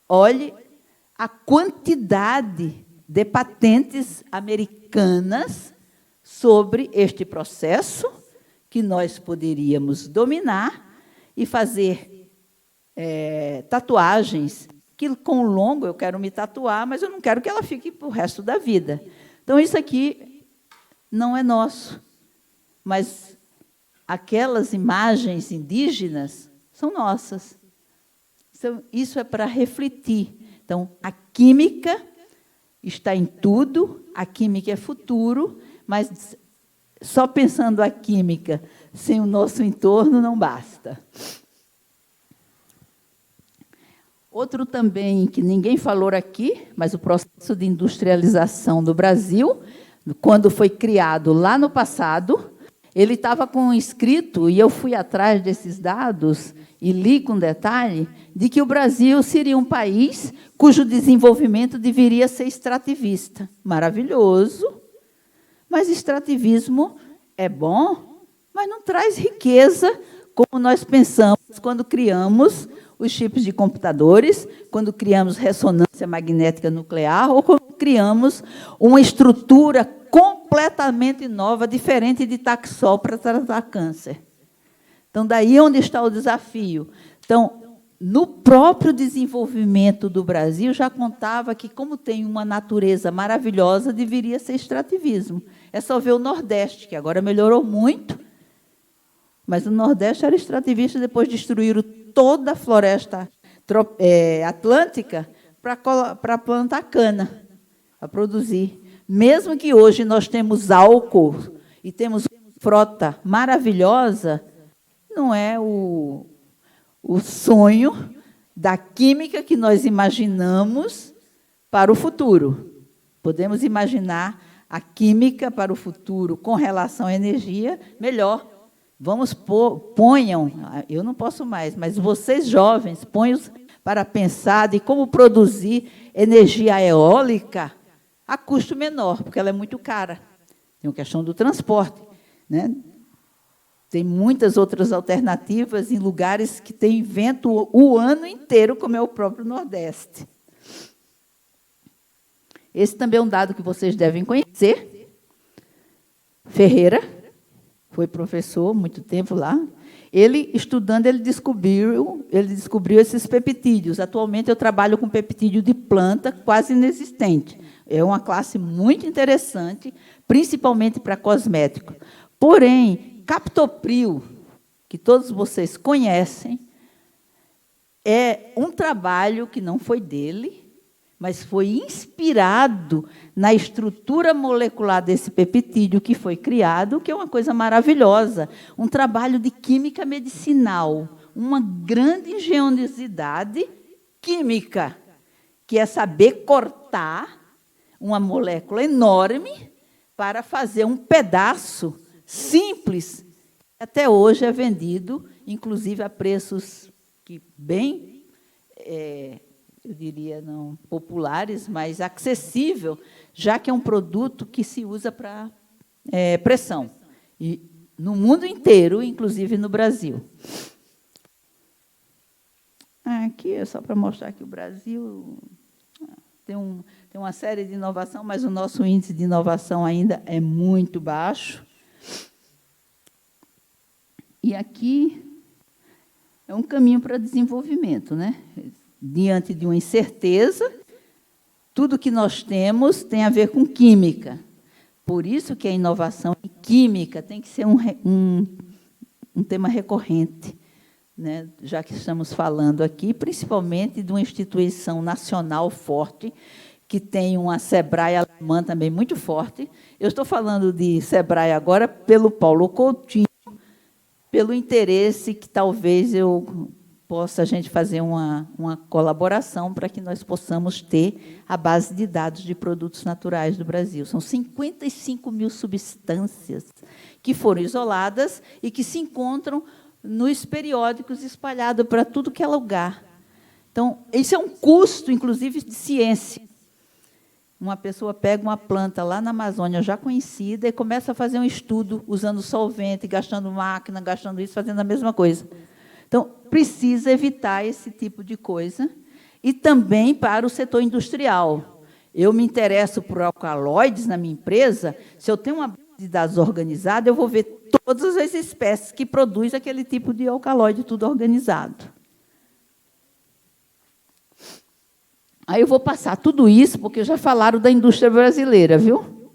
Olhe a quantidade de patentes americanas sobre este processo que nós poderíamos dominar e fazer tatuagens, que com o longo eu quero me tatuar, mas eu não quero que ela fique para o resto da vida. Então, isso aqui não é nosso, mas aquelas imagens indígenas são nossas. Então, isso é para refletir. Então, a química está em tudo, a química é futuro, mas só pensando a química sem o nosso entorno não basta. Outro também que ninguém falou aqui, mas o processo de industrialização do Brasil, quando foi criado lá no passado, ele estava com escrito, e eu fui atrás desses dados e li com detalhe, de que o Brasil seria um país cujo desenvolvimento deveria ser extrativista. Maravilhoso, mas extrativismo é bom, mas não traz riqueza como nós pensamos quando criamos os chips de computadores, quando criamos ressonância magnética nuclear ou quando criamos uma estrutura completamente nova, diferente de Taxol para tratar câncer. Então, daí onde está o desafio. Então, no próprio desenvolvimento do Brasil, já contava que, como tem uma natureza maravilhosa, deveria ser extrativismo. É só ver o Nordeste, que agora melhorou muito, mas o Nordeste era extrativista, depois destruíram toda a floresta atlântica para plantar cana, para produzir. Mesmo que hoje nós temos álcool e temos frota maravilhosa, não é o sonho da química que nós imaginamos para o futuro. Podemos imaginar a química para o futuro com relação à energia melhor. Ponham, eu não posso mais, mas vocês jovens, ponham para pensar de como produzir energia eólica a custo menor, porque ela é muito cara. Tem a questão do transporte, né? Tem muitas outras alternativas em lugares que tem vento o ano inteiro, como é o próprio Nordeste. Esse também é um dado que vocês devem conhecer. Ferreira foi professor muito tempo lá. Ele, estudando, ele descobriu esses peptídeos. Atualmente, eu trabalho com peptídeo de planta quase inexistente. É uma classe muito interessante, principalmente para cosméticos. Porém, captopril, que todos vocês conhecem, é um trabalho que não foi dele, mas foi inspirado na estrutura molecular desse peptídeo que foi criado, que é uma coisa maravilhosa, um trabalho de química medicinal, uma grande engenhosidade química, que é saber cortar uma molécula enorme para fazer um pedaço simples, que até hoje é vendido, inclusive a preços que bem, eu diria, não populares, mas acessível, já que é um produto que se usa para pressão, e no mundo inteiro, inclusive no Brasil. Aqui é só para mostrar que o Brasil tem uma série de inovação, mas o nosso índice de inovação ainda é muito baixo. E aqui é um caminho para desenvolvimento, né? Diante de uma incerteza, tudo que nós temos tem a ver com química. Por isso que a inovação em química tem que ser um tema recorrente, né? Já que estamos falando aqui, principalmente de uma instituição nacional forte, que tem uma Sebrae alemã também muito forte. Eu estou falando de Sebrae agora pelo Paulo Coutinho, pelo interesse que talvez a gente fazer uma colaboração para que nós possamos ter a base de dados de produtos naturais do Brasil. São 55 mil substâncias que foram isoladas e que se encontram nos periódicos espalhados para tudo que é lugar. Então, isso é um custo, inclusive, de ciência. Uma pessoa pega uma planta lá na Amazônia já conhecida e começa a fazer um estudo usando solvente, gastando máquina, gastando isso, fazendo a mesma coisa. Então, precisa evitar esse tipo de coisa. E também para o setor industrial. Eu me interesso por alcaloides na minha empresa. Se eu tenho uma base de dados organizada, eu vou ver todas as espécies que produzem aquele tipo de alcaloide, tudo organizado. Aí eu vou passar tudo isso, porque já falaram da indústria brasileira, viu?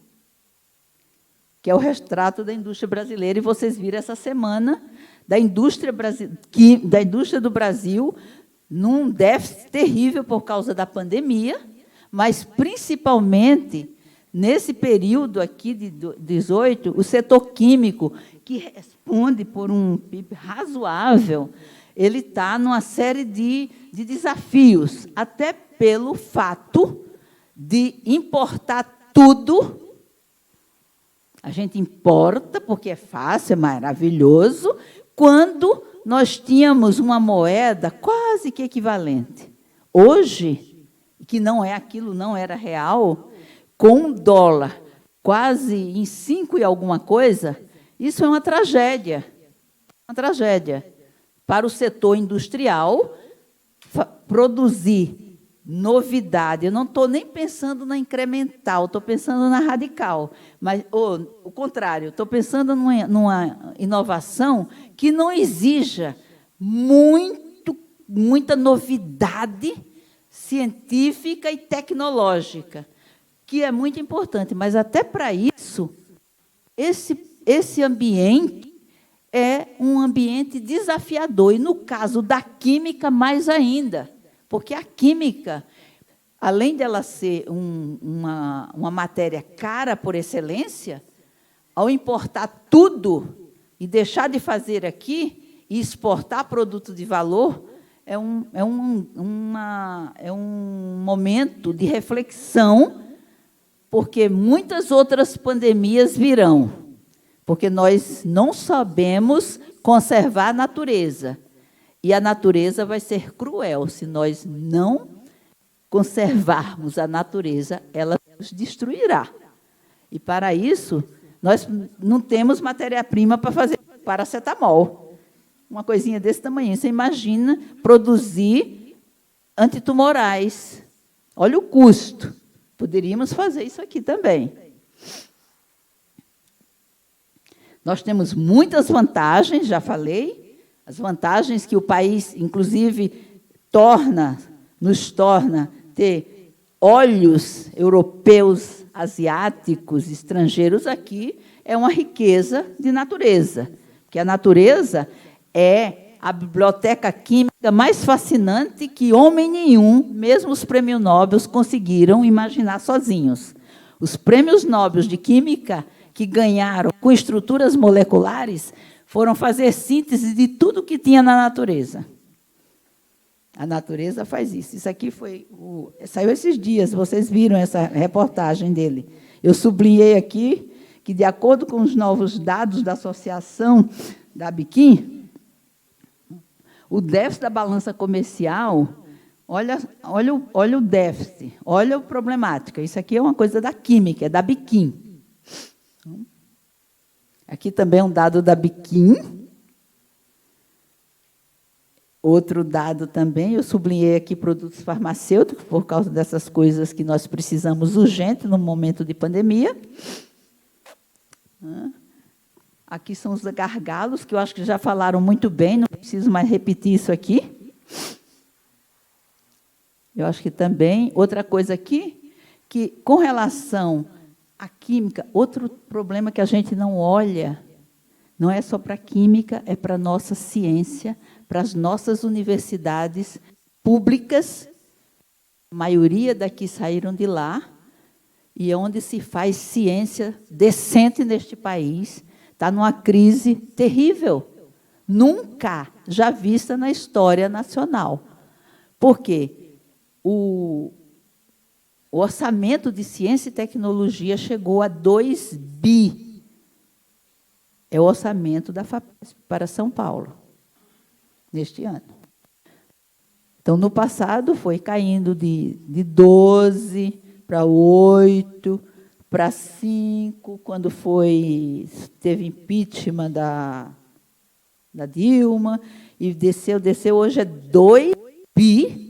Que é o retrato da indústria brasileira, e vocês viram essa semana da indústria do Brasil num déficit terrível por causa da pandemia, mas, principalmente, nesse período aqui de 18, o setor químico, que responde por um PIB razoável, ele está numa série de desafios, até pelo fato de importar tudo A gente importa porque é fácil, é maravilhoso, quando nós tínhamos uma moeda quase que equivalente. Hoje, que não é aquilo, não era real, com $1 quase em 5 e alguma coisa, isso é uma tragédia. Uma tragédia. Para o setor industrial, produzir novidade. Eu não estou nem pensando na incremental, estou pensando na radical. Mas, o contrário, estou pensando numa inovação que não exija muita novidade científica e tecnológica, que é muito importante. Mas, até para isso, esse ambiente é um ambiente desafiador. E, no caso da química, mais ainda. Porque a química, além dela ser uma matéria cara por excelência, ao importar tudo e deixar de fazer aqui e exportar produto de valor, é um momento de reflexão, porque muitas outras pandemias virão, porque nós não sabemos conservar a natureza. E a natureza vai ser cruel. Se nós não conservarmos a natureza, ela nos destruirá. E, para isso, nós não temos matéria-prima para fazer paracetamol. Uma coisinha desse tamanho. Você imagina produzir antitumorais. Olha o custo. Poderíamos fazer isso aqui também. Nós temos muitas vantagens, já falei. As vantagens que o país, inclusive, nos torna ter olhos europeus, asiáticos, estrangeiros aqui, é uma riqueza de natureza. Porque a natureza é a biblioteca química mais fascinante que homem nenhum, mesmo os prêmios Nobel, conseguiram imaginar sozinhos. Os prêmios Nobel de Química que ganharam com estruturas moleculares foram fazer síntese de tudo que tinha na natureza. A natureza faz isso. Isso aqui saiu esses dias, vocês viram essa reportagem dele. Eu sublinhei aqui que, de acordo com os novos dados da associação da Biquim, o déficit da balança comercial, olha o déficit, olha a problemática. Isso aqui é uma coisa da química, é da Biquim. Aqui também é um dado da Biquim. Outro dado também, eu sublinhei aqui produtos farmacêuticos, por causa dessas coisas que nós precisamos urgente no momento de pandemia. Aqui são os gargalos, que eu acho que já falaram muito bem, não preciso mais repetir isso aqui. Eu acho que também, outra coisa aqui, que com relação à química, outro problema que a gente não olha, não é só para a química, é para a nossa ciência, para as nossas universidades públicas, a maioria daqui saíram de lá, e é onde se faz ciência decente neste país, está numa crise terrível, nunca já vista na história nacional. Por quê? O orçamento de ciência e tecnologia chegou a 2 bi. É o orçamento da FAPESP para São Paulo, neste ano. Então, no passado, foi caindo de 12 para 8, para 5, quando teve impeachment da Dilma, e desceu, hoje é 2 bi,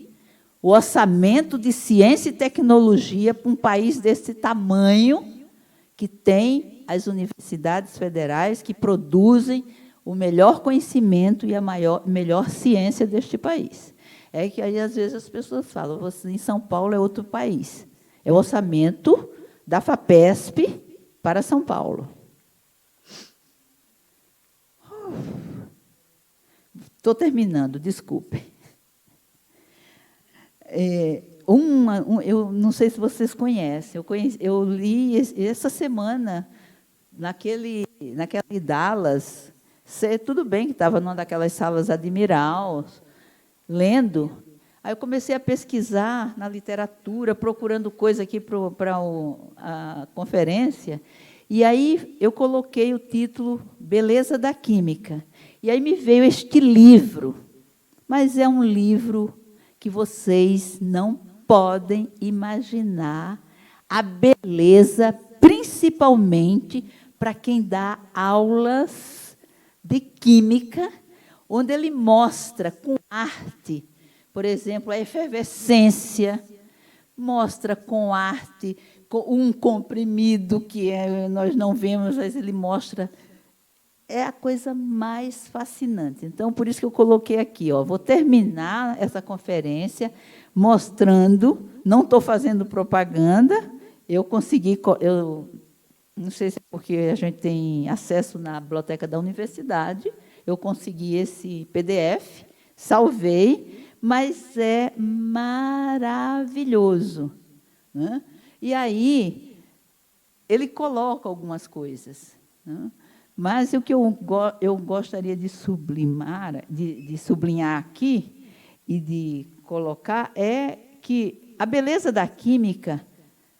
o orçamento de ciência e tecnologia para um país desse tamanho, que tem as universidades federais que produzem o melhor conhecimento e a melhor ciência deste país. É que aí, às vezes, as pessoas falam, você em São Paulo é outro país. É o orçamento da FAPESP para São Paulo. Estou terminando, desculpe. Eu não sei se vocês conhecem, eu li essa semana, naquela Dallas, tudo bem que estava numa daquelas salas Admiral, lendo. Aí eu comecei a pesquisar na literatura, procurando coisa aqui para a conferência, E aí eu coloquei o título Beleza da Química. E aí me veio este livro, mas é um livro que vocês não podem imaginar a beleza, principalmente para quem dá aulas de química, onde ele mostra com arte, por exemplo, a efervescência, mostra com arte um comprimido que nós não vemos, mas ele mostra. É a coisa mais fascinante. Então, por isso que eu coloquei aqui, ó, vou terminar essa conferência mostrando, não estou fazendo propaganda, eu consegui, eu não sei se é porque a gente tem acesso na biblioteca da universidade, eu consegui esse PDF, salvei, mas é maravilhoso, né? E aí, ele coloca algumas coisas, né? Mas o que eu gostaria de sublinhar aqui e de colocar é que a beleza da química,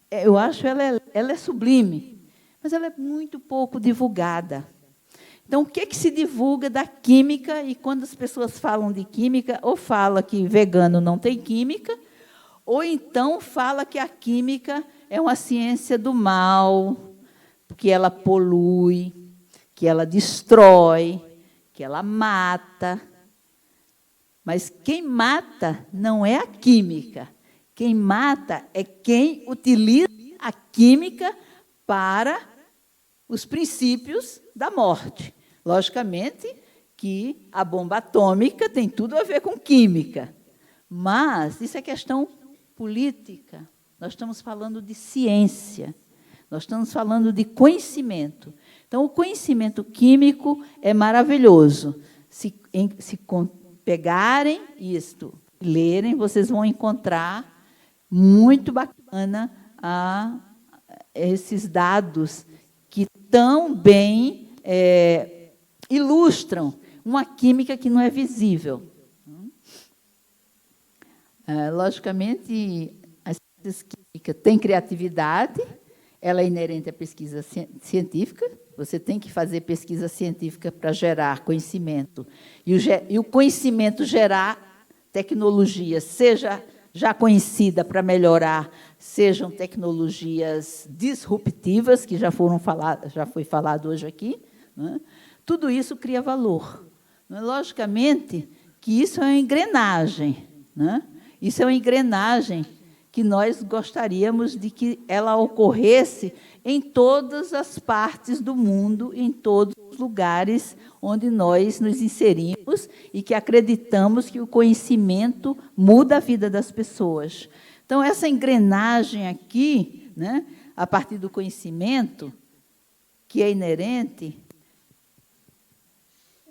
eu acho ela é sublime, mas ela é muito pouco divulgada. Então, o que se divulga da química? E quando as pessoas falam de química, ou fala que vegano não tem química, ou então fala que a química é uma ciência do mal, que ela polui, que ela destrói, que ela mata. Mas quem mata não é a química. Quem mata é quem utiliza a química para os princípios da morte. Logicamente que a bomba atômica tem tudo a ver com química. Mas isso é questão política. Nós estamos falando de ciência. Nós estamos falando de conhecimento. Então, o conhecimento químico é maravilhoso. Se pegarem isto e lerem, vocês vão encontrar muito bacana esses dados que tão bem ilustram uma química que não é visível. Logicamente, a química tem criatividade, ela é inerente à pesquisa científica. Você tem que fazer pesquisa científica para gerar conhecimento. E o conhecimento gerar tecnologia, seja já conhecida para melhorar, sejam tecnologias disruptivas, que já foi falado hoje aqui, né? Tudo isso cria valor. Logicamente que isso é uma engrenagem, né? Isso é uma engrenagem que nós gostaríamos de que ela ocorresse em todas as partes do mundo, em todos os lugares onde nós nos inserimos e que acreditamos que o conhecimento muda a vida das pessoas. Então, essa engrenagem aqui, né, a partir do conhecimento, que é inerente,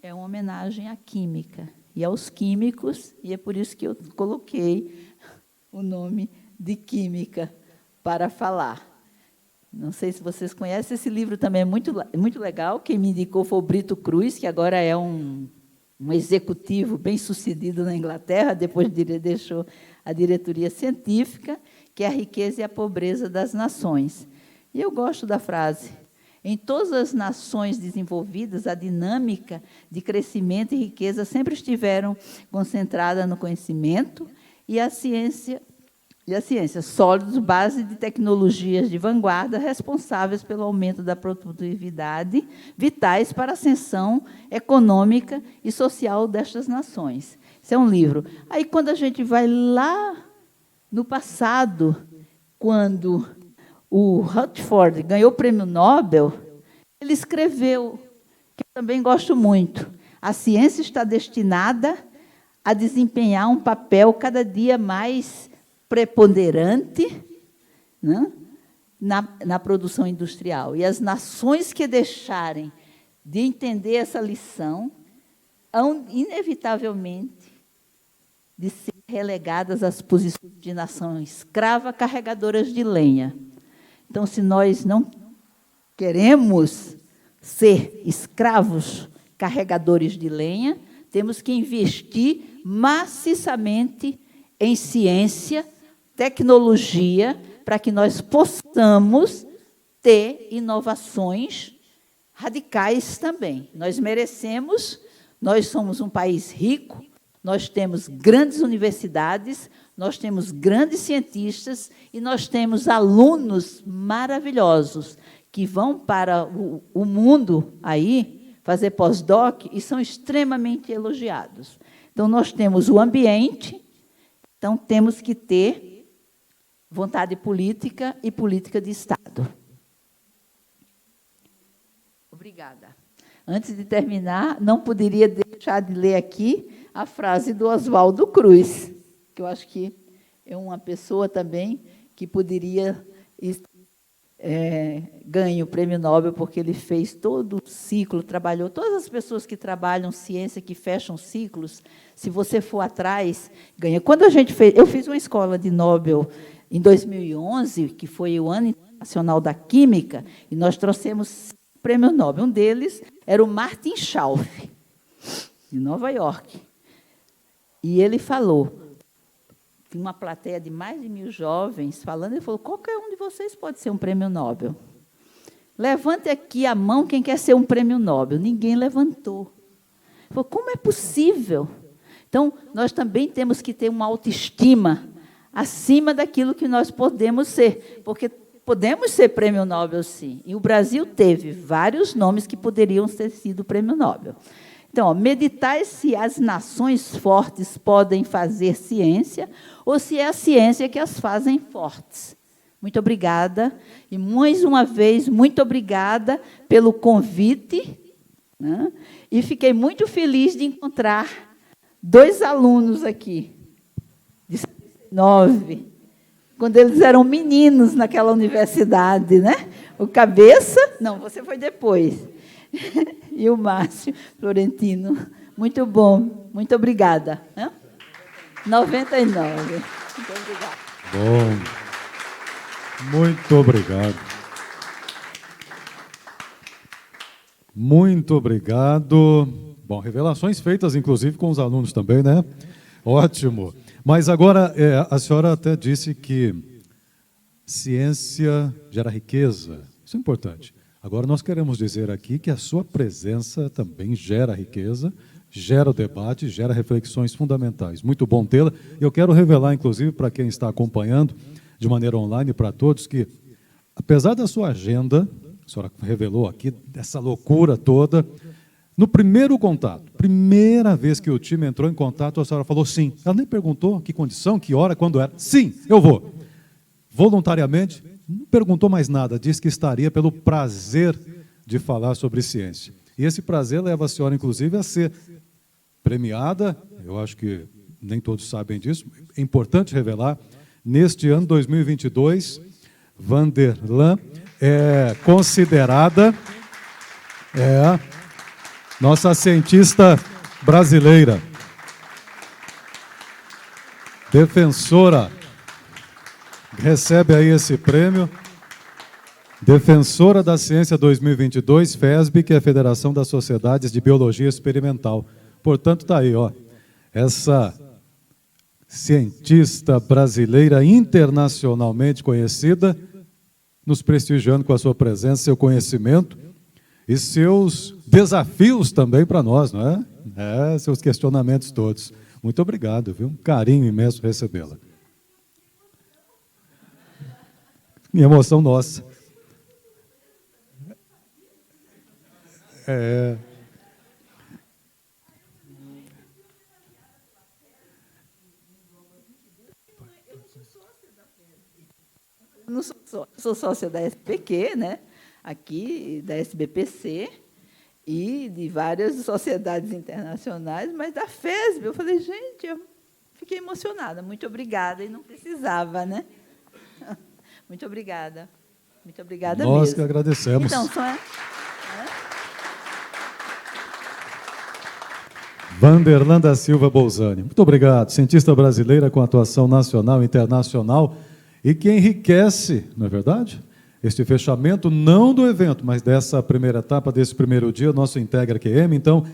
é uma homenagem à química e aos químicos, e é por isso que eu coloquei o nome de química para falar. Não sei se vocês conhecem, esse livro também é muito legal. Quem me indicou foi o Brito Cruz, que agora é um executivo bem-sucedido na Inglaterra, depois deixou a diretoria científica, que é a riqueza e a pobreza das nações. E eu gosto da frase: em todas as nações desenvolvidas, a dinâmica de crescimento e riqueza sempre estiveram concentrada no conhecimento e a ciência, sólidos, base de tecnologias de vanguarda, responsáveis pelo aumento da produtividade, vitais para a ascensão econômica e social destas nações. Isso é um livro. Aí, quando a gente vai lá no passado, quando o Rutherford ganhou o Prêmio Nobel, ele escreveu, que eu também gosto muito: a ciência está destinada a desempenhar um papel cada dia mais preponderante, né, na produção industrial. E as nações que deixarem de entender essa lição hão, inevitavelmente, de ser relegadas às posições de nação escrava, carregadoras de lenha. Então, se nós não queremos ser escravos, carregadores de lenha, temos que investir maciçamente em ciência, tecnologia, para que nós possamos ter inovações radicais também. Nós merecemos, nós somos um país rico, nós temos grandes universidades, nós temos grandes cientistas e nós temos alunos maravilhosos que vão para o mundo aí fazer pós-doc e são extremamente elogiados. Então, nós temos o ambiente, então temos que ter vontade política e política de Estado. Obrigada. Antes de terminar, não poderia deixar de ler aqui a frase do Oswaldo Cruz, que eu acho que é uma pessoa também que poderia ganhar o Prêmio Nobel, porque ele fez todo o ciclo, trabalhou. Todas as pessoas que trabalham ciência, que fecham ciclos, se você for atrás, ganha. Quando a gente fez, eu fiz uma escola de Nobel em 2011, que foi o Ano Internacional da Química, e nós trouxemos Prêmio Nobel. Um deles era o Martin Schauf, de Nova York. E ele falou, tinha uma plateia de mais de 1.000 jovens falando, ele falou, qualquer um de vocês pode ser um Prêmio Nobel. Levante aqui a mão quem quer ser um Prêmio Nobel. Ninguém levantou. Ele falou, como é possível? Então, nós também temos que ter uma autoestima acima daquilo que nós podemos ser, porque podemos ser Prêmio Nobel, sim. E o Brasil teve vários nomes que poderiam ter sido Prêmio Nobel. Então, meditar se as nações fortes podem fazer ciência ou se é a ciência que as fazem fortes. Muito obrigada. E, mais uma vez, muito obrigada pelo convite. Né? E fiquei muito feliz de encontrar 2 alunos aqui, de 9, quando eles eram meninos naquela universidade, né? O Cabeça, não, você foi depois, e o Márcio Florentino. Muito bom, muito obrigada. 99. Muito obrigada. Bom, muito obrigado. Muito obrigado. Bom, revelações feitas, inclusive, com os alunos também, né? Ótimo. Mas agora, a senhora até disse que ciência gera riqueza. Isso é importante. Agora, nós queremos dizer aqui que a sua presença também gera riqueza, gera debate, gera reflexões fundamentais. Muito bom tê-la. Eu quero revelar, inclusive, para quem está acompanhando, de maneira online, para todos, que, apesar da sua agenda, a senhora revelou aqui, dessa loucura toda, no primeiro contato, primeira vez que o time entrou em contato, a senhora falou sim. Ela nem perguntou que condição, que hora, quando era. Sim, eu vou. Voluntariamente, não perguntou mais nada, disse que estaria pelo prazer de falar sobre ciência. E esse prazer leva a senhora, inclusive, a ser premiada, eu acho que nem todos sabem disso, é importante revelar, neste ano 2022, Vanderlan é considerada nossa cientista brasileira, defensora, recebe aí esse prêmio, Defensora da Ciência 2022, FESB, que é a Federação das Sociedades de Biologia Experimental. Portanto, está aí, ó, essa cientista brasileira internacionalmente conhecida, nos prestigiando com a sua presença, seu conhecimento e seus desafios também para nós, não é? Seus questionamentos todos. Muito obrigado, viu? Um carinho imenso recebê-la. Minha emoção nossa. Eu não sou sócia da SPQ, né? Aqui, da SBPC, e de várias sociedades internacionais, mas da FESB. Eu falei, gente, eu fiquei emocionada. Muito obrigada, e não precisava, né? Muito obrigada. Muito obrigada mesmo. Nós que agradecemos. Então, Vanderlan da Silva Bolzani. Muito obrigado. Cientista brasileira com atuação nacional e internacional e que enriquece, não é verdade? Este fechamento não do evento, mas dessa primeira etapa, desse primeiro dia, nosso Integra QM. Então,